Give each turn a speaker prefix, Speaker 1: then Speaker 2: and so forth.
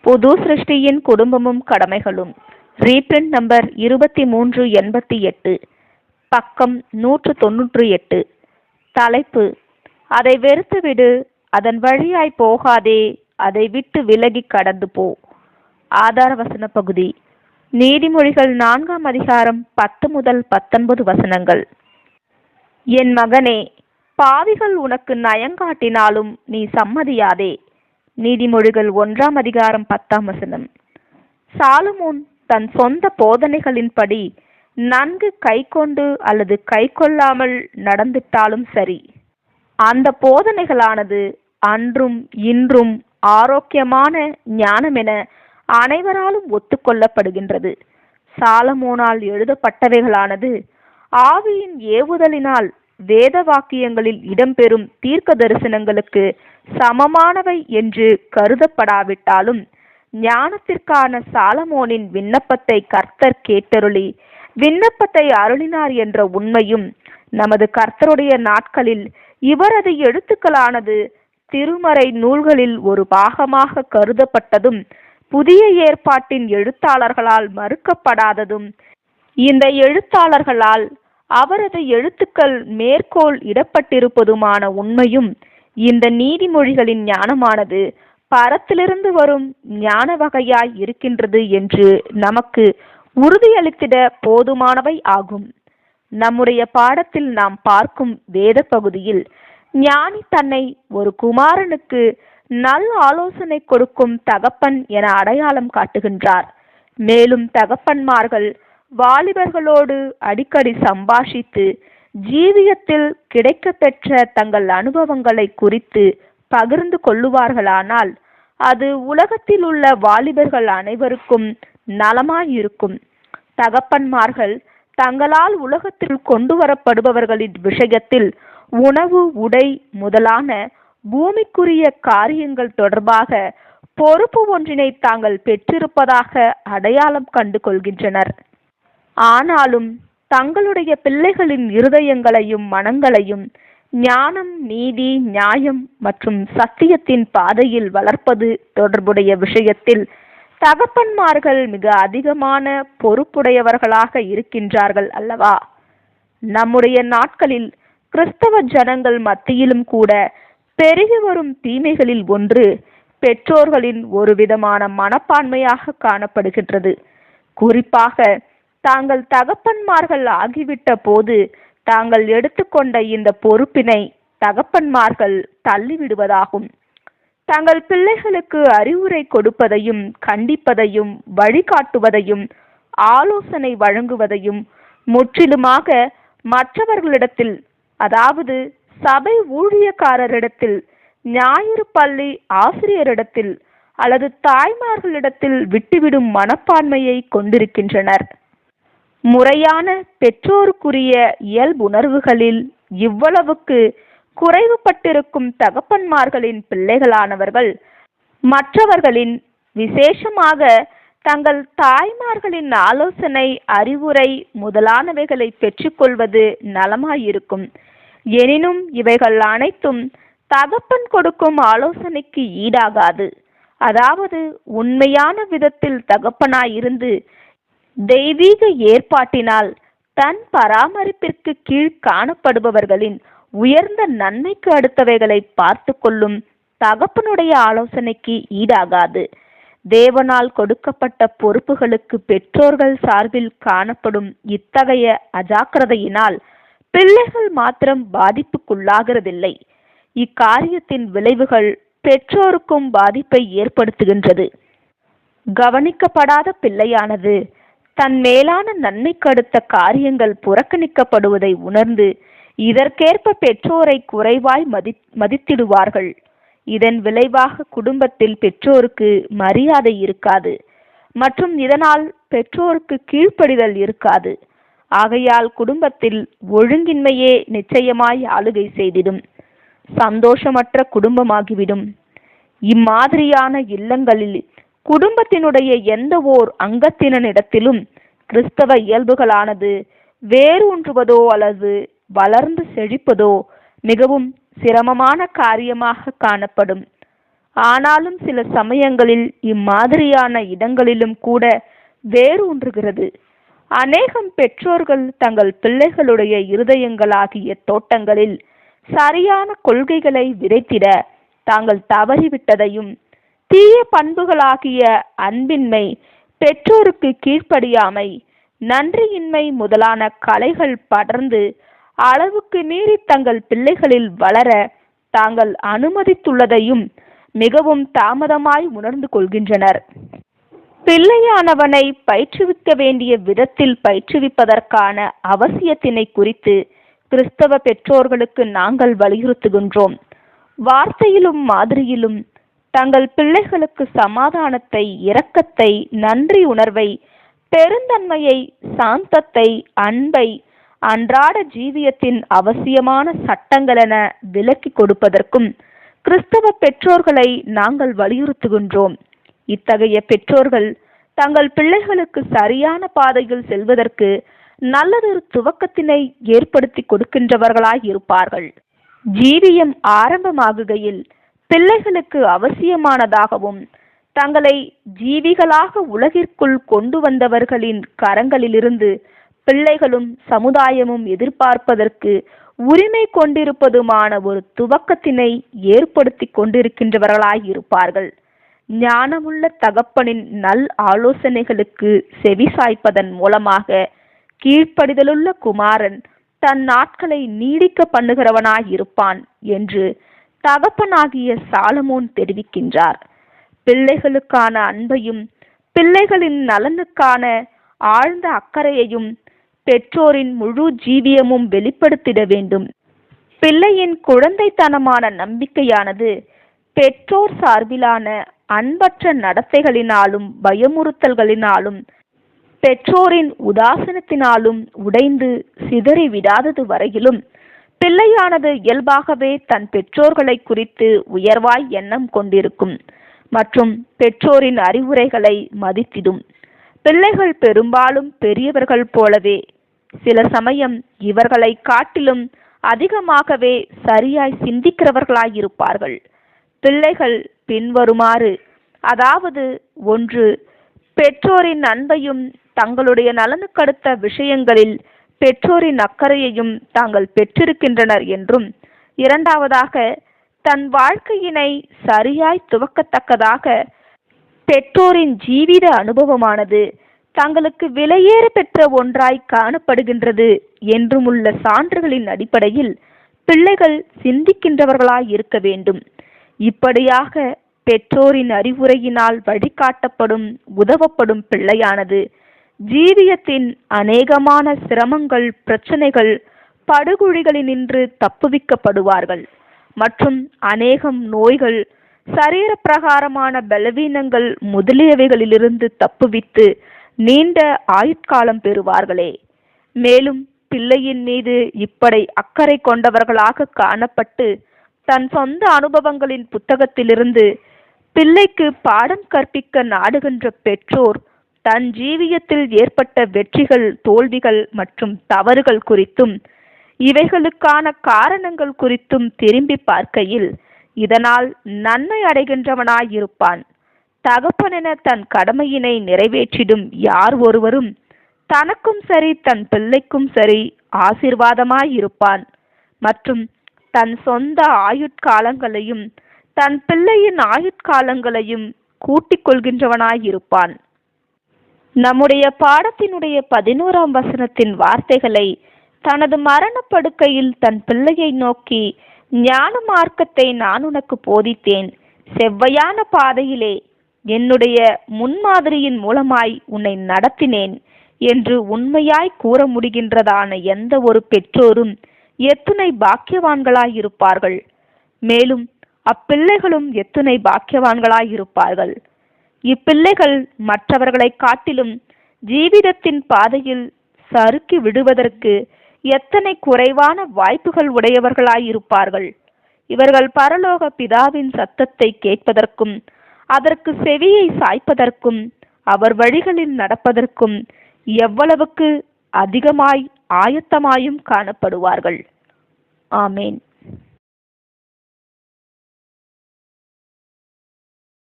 Speaker 1: புது சிருஷ்டியின் குடும்பமும் கடமைகளும். Reprint number 2388, பக்கம் 198. தலைப்பு: அதை வெறுத்துவிடு, அதன் வழியாய் போகாதே, அதை விட்டு விலகி கடந்து போ. ஆதார வசன பகுதி: நீதிமொழிகள் 4ஆம் அதிகாரம் 10 முதல் 19 வசனங்கள். என் மகனே, பாவிகள் உனக்கு நயங்காட்டினாலும் நீ சம்மதியாதே. நீதிமொழிகள் 1ஆம் அதிகாரம் 10ஆம் வசனம். சாலமோன் தன் சொந்த போதனைகளின்படி நன்கு கை கொண்டு அல்லது கை கொள்ளாமல் நடந்துட்டாலும் சரி, அந்த போதனைகளானது அன்றும் இன்றும் ஆரோக்கியமான ஞானம் என அனைவராலும் ஒத்துக்கொள்ளப்படுகின்றது. சாலமோனால் எழுதப்பட்டவைகளானது ஆவியின் ஏவுதலினால் வேத வாக்கியங்களில் இடம்பெறும் தீர்க்க தரிசனங்களுக்கு சமமானவை என்று கருதப்படாவிட்டாலும், ஞானத்திற்கான சாலமோனின் விண்ணப்பத்தை கர்த்தர் கேட்டருளி விண்ணப்பத்தை அருளினார் என்ற உண்மையும், நமது கர்த்தருடைய நாட்களில் இவரது எழுத்துக்களானது திருமறை நூல்களில் ஒரு பாகமாக கருதப்பட்டதும் புதிய ஏற்பாட்டின் எழுத்தாளர்களால் மறுக்கப்படாததும், இந்த எழுத்தாளர்களால் அவரது எழுத்துக்கள் மேற்கோள் இடப்பட்டிருப்பதுமான உண்மையும், இந்த நீதிமொழிகளின் ஞானமானது பரத்திலிருந்து வரும் ஞான வகையாய் இருக்கின்றது என்று நமக்கு உறுதியளித்திட போதுமானவை ஆகும். நம்முடைய பாடத்தில் நாம் பார்க்கும் வேத பகுதியில் ஞானி தன்னை ஒரு குமாரனுக்கு நல் ஆலோசனை கொடுக்கும் தகப்பன் என அடையாளம் காட்டுகின்றார். மேலும் தகப்பன்மார்கள் வாலிபர்களோடு அடிக்கடி சம்பாஷித்து ஜீவியத்தில் கிடைக்க பெற்ற தங்கள் அனுபவங்களை குறித்து பகிர்ந்து கொள்ளுவார்களானால் அது உலகத்தில் உள்ள வாலிபர்கள் அனைவருக்கும் நலமாயிருக்கும். தகப்பன்மார்கள் தங்களால் உலகத்தில் கொண்டு வரப்படுபவர்களின் விஷயத்தில் உணவு, உடை முதலான பூமிக்குரிய காரியங்கள் தொடர்பாக பொறுப்பு ஒன்றினை தாங்கள் பெற்றிருப்பதாக அடையாளம் கண்டு கொள்கின்றனர். ஆனாலும் தங்களுடைய பிள்ளைகளின் இருதயங்களையும் மனங்களையும் ஞானம், நீதி, நியாயம் மற்றும் சத்தியத்தின் பாதையில் வளர்ப்பது தொடர்புடைய விஷயத்தில் தகப்பன்மார்கள் மிக அதிகமான பொறுப்புடையவர்களாக இருக்கின்றார்கள் அல்லவா? நம்முடைய நாட்களில் கிறிஸ்தவ ஜனங்கள் மத்தியிலும் கூட பெருகி வரும் தீமைகளில் ஒன்று பெற்றோர்களின் ஒரு விதமான மனப்பான்மையாக காணப்படுகின்றது. குறிப்பாக தாங்கள் தகப்பன்மார்கள் ஆகிவிட்ட போது தாங்கள் எடுத்துக்கொண்ட இந்த பொறுப்பினை தகப்பன்மார்கள் தள்ளிவிடுவதாகும். தங்கள் பிள்ளைகளுக்கு அறிவுரை கொடுப்பதையும், கண்டிப்பதையும், வழிகாட்டுவதையும், ஆலோசனை வழங்குவதையும் முற்றிலுமாக மற்றவர்களிடத்தில், அதாவது சபை ஊழியக்காரரிடத்தில், ஞாயிறு பள்ளி ஆசிரியரிடத்தில் அல்லது தாய்மார்களிடத்தில் விட்டுவிடும் மனப்பான்மையை கொண்டிருக்கின்றனர். முறையான பெற்றோருக்குரிய இயல்புணர்வுகளில் இவ்வளவுக்கு குறைவுபட்டிருக்கும் தகப்பன்மார்களின் பிள்ளைகளானவர்கள் மற்றவர்களின், விசேஷமாக தங்கள் தாய்மார்களின் ஆலோசனை, அறிவுரை முதலானவைகளை பெற்றுக்கொள்வது நலமாயிருக்கும். எனினும் இவைகள் அனைத்தும் தகப்பன் கொடுக்கும் ஆலோசனைக்கு ஈடாகாது. அதாவது உண்மையான விதத்தில் தகப்பனாயிருந்து தெய்வீக ஏற்பாட்டினால் தன் பராமரிப்பிற்கு கீழ் காணப்படுபவர்களின் உயர்ந்த நன்மைக்கு அடுத்தவைகளை பார்த்து கொள்ளும் தகப்பனுடைய ஆலோசனைக்கு ஈடாகாது. தேவனால் கொடுக்கப்பட்ட பொறுப்புகளுக்கு பெற்றோர்கள் சார்பில் காணப்படும் இத்தகைய அஜாக்கிரதையினால் பிள்ளைகள் மாத்திரம் பாதிப்புக்குள்ளாகிறதில்லை. இக்காரியத்தின் விளைவுகள் பெற்றோருக்கும் பாதிப்பை ஏற்படுத்துகின்றது. கவனிக்கப்படாத பிள்ளையானது தன் மேலான நன்மைக்கு அடுத்த காரியங்கள் புறக்கணிக்கப்படுவதை உணர்ந்து இதற்கேற்ப பெற்றோரை குறைவாய் மதித்திடுவார்கள். இதன் விளைவாக குடும்பத்தில் பெற்றோருக்கு மரியாதை இருக்காது மற்றும் இதனால் பெற்றோருக்கு கீழ்ப்படிதல் இருக்காது. ஆகையால் குடும்பத்தில் ஒழுங்கின்மையே நிச்சயமாய் ஆளுகை செய்திடும். சந்தோஷமற்ற குடும்பமாகிவிடும். இம்மாதிரியான இல்லங்களில் குடும்பத்தினுடைய எந்த ஓர் அங்கத்தினரிடத்திலும் கிறிஸ்தவ இயல்புகளானது வேரூன்றுவதோ அல்லது வளர்ந்து செழிப்பதோ மிகவும் சிரமமான காரியமாக காணப்படும். ஆனாலும் சில சமயங்களில் இம்மாதிரியான இடங்களிலும் கூட வேரூன்றுகிறது. அநேகம் பெற்றோர்கள் தங்கள் பிள்ளைகளுடைய இருதயங்களாகிய தோட்டங்களில் சரியான கொள்கைகளை விதைத்திட தாங்கள் தவறிவிட்டதையும், தீய பண்புகளாகிய அன்பின்மை, பெற்றோருக்கு கீழ்ப்படியாமை, நன்றியின்மை முதலான கலைகள் படர்ந்து அளவுக்கு மீறி தங்கள் பிள்ளைகளில் வளர தாங்கள் அனுமதித்துள்ளதையும் மிகவும் தாமதமாய் உணர்ந்து கொள்கின்றனர். பிள்ளையானவனை பயிற்றுவிக்க வேண்டிய விதத்தில் பயிற்றுவிப்பதற்கான அவசியத்தினை குறித்து கிறிஸ்தவ பெற்றோர்களுக்கு நாங்கள் வலியுறுத்துகின்றோம். வார்த்தையிலும் மாதிரியிலும் தங்கள் பிள்ளைகளுக்கு சமாதானத்தை, இரக்கத்தை, நன்றி உணர்வை, பெருந்தன்மையை, சாந்தத்தை, அன்பை, அன்றாட ஜீவியத்தின் அவசியமான சட்டங்களென விலக்கி கொடுப்பதற்கும் கிறிஸ்தவ பெற்றோர்களை நாங்கள் வலியுறுத்துகின்றோம். இத்தகைய பெற்றோர்கள் தங்கள் பிள்ளைகளுக்கு சரியான பாதையில் செல்வதற்கு நல்லதொரு துவக்கத்தினை ஏற்படுத்தி கொடுக்கின்றவர்களாய் இருப்பார்கள். ஜீவியம் ஆரம்பமாகுகையில் பிள்ளைகளுக்கு அவசியமானதாகவும் தங்களை ஜீவிகளாக உலகிற்குள் கொண்டு வந்தவர்களின் கரங்களிலிருந்து பிள்ளைகளும் சமுதாயமும் எதிர்பார்ப்பதற்கு உரிமை கொண்டிருப்பதுமான ஒரு துவக்கத்தினை ஏற்படுத்தி கொண்டிருக்கின்றவர்களாய் இருப்பார்கள். ஞானமுள்ள தகப்பனின் நல் ஆலோசனைகளுக்கு செவிசாய்ப்பதன் மூலமாக கீழ்ப்படிதலுள்ள குமாரன் தன் நாட்களை நீடிக்க பண்ணுகிறவனாய் இருப்பான் என்று தகப்பனாகிய சாலமோன் தெரிவிக்கின்றார். பிள்ளைகளுக்கான அன்பையும் பிள்ளைகளின் நலனுக்கான ஆழ்ந்த அக்கறையையும் பெற்றோரின் முழு ஜீவியமும் வெளிப்படுத்திட வேண்டும். பிள்ளையின் குழந்தைத்தனமான நம்பிக்கையானது பெற்றோர் சார்பிலான அன்பற்ற நடத்தைகளினாலும் பயமுறுத்தல்களினாலும் பெற்றோரின் உதாசீனத்தினாலும் உடைந்து சிதறி விடாதது வரையிலும் பிள்ளையானது இயல்பாகவே தன் பெற்றோர்களை குறித்து உயர்வாய் எண்ணம் கொண்டிருக்கும் மற்றும் பெற்றோரின் அறிவுரைகளை மதித்திடும். பிள்ளைகள் பெரும்பாலும் பெரியவர்கள் போலவே சில சமயம் இவர்களை காட்டிலும் அதிகமாகவே சரியாய் சிந்திக்கிறவர்களாயிருப்பார்கள். பிள்ளைகள் பின்வருமாறு, அதாவது 1, பெற்றோரின் அன்பையும் தங்களுடைய நலனுக்கடுத்த விஷயங்களில் பெற்றோரின் அக்கறையையும் தாங்கள் பெற்றிருக்கின்றனர் என்றும், 2வதாக தன் வாழ்க்கையினை சரியாய் துவக்கத்தக்கதாக பெற்றோரின் ஜீவித அனுபவமானது தங்களுக்கு விலையேற பெற்ற ஒன்றாய் காணப்படுகின்றது என்றுமுள்ள சான்றுகளின் அடிப்படையில் பிள்ளைகள் சிந்திக்கின்றவர்களாய் இருக்க வேண்டும். இப்படியாக பெற்றோரின் அறிவுரையினால் வழிகாட்டப்படும் உதவப்படும் பிள்ளையானது ஜீவியத்தின் அநேகமான சிரமங்கள், பிரச்சனைகள், படுகொழிகளினின்று தப்புவிக்கப்படுவார்கள் மற்றும் அநேகம் நோய்கள், சரீர பிரகாரமான பலவீனங்கள் முதலியவைகளிலிருந்து தப்புவித்து நீண்ட ஆயுட்காலம் பெறுவார்களே. மேலும் பிள்ளையின் மீது இப்படி அக்கறை கொண்டவர்களாக காணப்பட்டு தன் சொந்த அனுபவங்களின் புத்தகத்திலிருந்து பிள்ளைக்கு பாடம் கற்பிக்க நாடுகின்ற பெற்றோர் தன் ஜீவியத்தில் ஏற்பட்ட வெற்றிகள், தோல்விகள் மற்றும் தவறுகள் குறித்தும் இவைகளுக்கான காரணங்கள் குறித்தும் திரும்பி பார்க்கையில் இதனால் நன்மை அடைகின்றவனாயிருப்பான். தகப்பனென தன் கடமையினை நிறைவேற்றிடும் யார் ஒருவரும் தனக்கும் சரி தன் பிள்ளைக்கும் சரி ஆசீர்வாதமாயிருப்பான் மற்றும் தன் சொந்த ஆயுட்காலங்களையும் தன் பிள்ளையின் ஆயுட்காலங்களையும் கூட்டிக் கொள்கின்றவனாயிருப்பான். நம்முடைய பாடத்தினுடைய 11ஆம் வசனத்தின் வார்த்தைகளை தனது மரணப்படுக்கையில் தன் பிள்ளையை நோக்கி, ஞான மார்க்கத்தை நான் உனக்கு போதித்தேன், செவ்வையான பாதையிலே என்னுடைய முன்மாதிரியின் மூலமாய் உன்னை நடத்தினேன் என்று உண்மையாய் கூற முடிகின்றதான எந்த ஒரு பெற்றோரும் எத்துணை பாக்கியவான்களாயிருப்பார்கள். மேலும் அப்பிள்ளைகளும் எத்துணை பாக்கியவான்களாயிருப்பார்கள். இப்பிள்ளைகள் மற்றவர்களை காட்டிலும் ஜீவிதத்தின் பாதையில் சறுக்கி விடுவதற்கு எத்தனை குறைவான வாய்ப்புகள் உடையவர்களாயிருப்பார்கள். இவர்கள் பரலோக பிதாவின் சத்தத்தை கேட்பதற்கும் அதற்கு செவியை சாய்ப்பதற்கும் அவர் வழிகளில் நடப்பதற்கும் எவ்வளவுக்கு அதிகமாய் ஆயத்தமாயும் காணப்படுவார்கள். ஆமேன்.